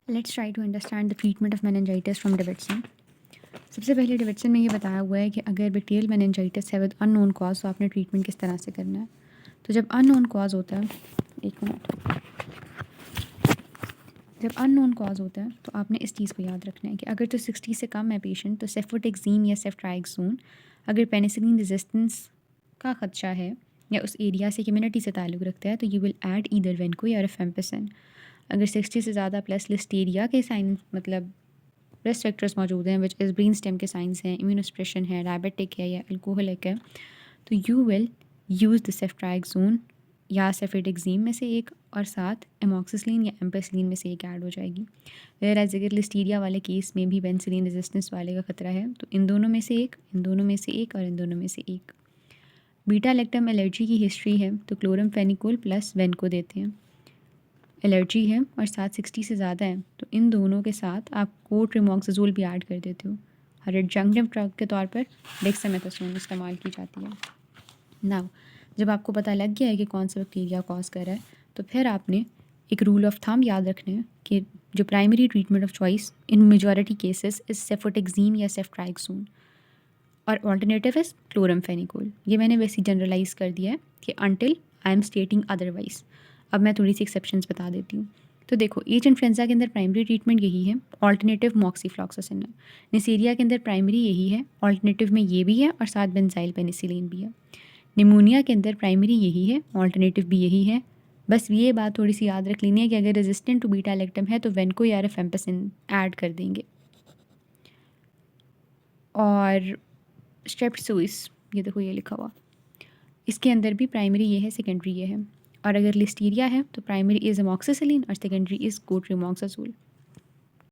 Let's try to understand the treatment of meningitis from Davidson. सबसे पहले Davidson में ये बताया हुआ है कि अगर बैक्टीरियल मेनिंजाइटिस है विद अननोन कॉज तो आपने ट्रीटमेंट किस तरह से करना है। तो जब अननोन कॉज होता है, एक मिनट, जब अननोन कॉज होता है तो आपने इस चीज़ को याद रखना है कि अगर तो 60 से कम है पेशेंट तो सेफोटेक्सीम या सेफ्ट्राइक्सोन, अगर पेनिसिलिन रेजिस्टेंस का खदशा है या उस एरिया से कम्युनिटी से ताल्लुक़ रखता है तो यू विल ऐड ईदर वेनको या रिफेम्पिसिन। अगर 60 से ज़्यादा प्लस लिस्टीरिया के साइन मतलब रिस्क फैक्टर्स मौजूद हैं विच इज़ ब्रेन स्टेम के साइंस हैं, इम्यूनोस्प्रेशन है, डायबिटिक है या अल्कोहलिक है, तो यू विल यूज़ द सेफ्ट्राइक्सोन या सेफेटेक्सीम में से एक और साथ एमोक्सिसिलिन या एम्पेसिलिन में से एक ऐड हो जाएगी। वेयर एज अगर लिस्टीरिया वाले केस में भी पेनिसिलिन रेजिस्टेंस वाले का खतरा है तो इन दोनों में से एक, इन दोनों में से एक और इन दोनों में से एक। बीटा लैक्टम एलर्जी की हिस्ट्री है तो क्लोरमफेनिकोल प्लस वेनको देते हैं। एलर्जी है और साथ 60 से ज़्यादा है तो इन दोनों के साथ आप कोट्रिमोक्साजोल भी ऐड कर देते हो और एडजंक्टिव ड्रग के तौर पर डेक्सामेथासोन इस्तेमाल की जाती है। नाउ जब आपको पता लग गया है कि कौन सा बैक्टीरिया कॉज कर रहा है तो फिर आपने एक रूल ऑफ थंब याद रखना है कि जो primary treatment of choice in majority cases is cefotaxime या सेफ्ट्राइक्सोन और ऑल्टरनेटिव इज क्लोरमफेनिकोल। ये मैंने वैसे जनरलाइज कर दिया है कि अनटिल आई एम स्टेटिंग अदरवाइज। अब मैं थोड़ी सी एक्सेप्शंस बता देती हूँ। तो देखो एच इन्फ्लुएंजा के अंदर प्राइमरी ट्रीटमेंट यही है, ऑल्टरनेटिव मॉक्सीफ्लॉक्सासिन है। निसीरिया के अंदर प्राइमरी यही है, ऑल्टरनेटिव में ये भी है और साथ बेंजाइल पेनिसिलिन भी है। निमोनिया के अंदर प्राइमरी यही है, ऑल्टरनेटिव भी यही है। बस ये बात थोड़ी सी याद रख लेनी है कि अगर रेजिस्टेंट टू बीटा लैक्टम है तो वेनको या रिफेम्पिसिन ऐड कर देंगे। और स्ट्रेप्टोसोइस, ये देखो ये लिखा हुआ, इसके अंदर भी प्राइमरी ये है, सेकेंडरी ये है। और अगर लिस्टीरिया है तो प्राइमरी इज़ अमोक्सिसिलिन और सेकेंडरी इज़ कोट्रिमोक्साजोल।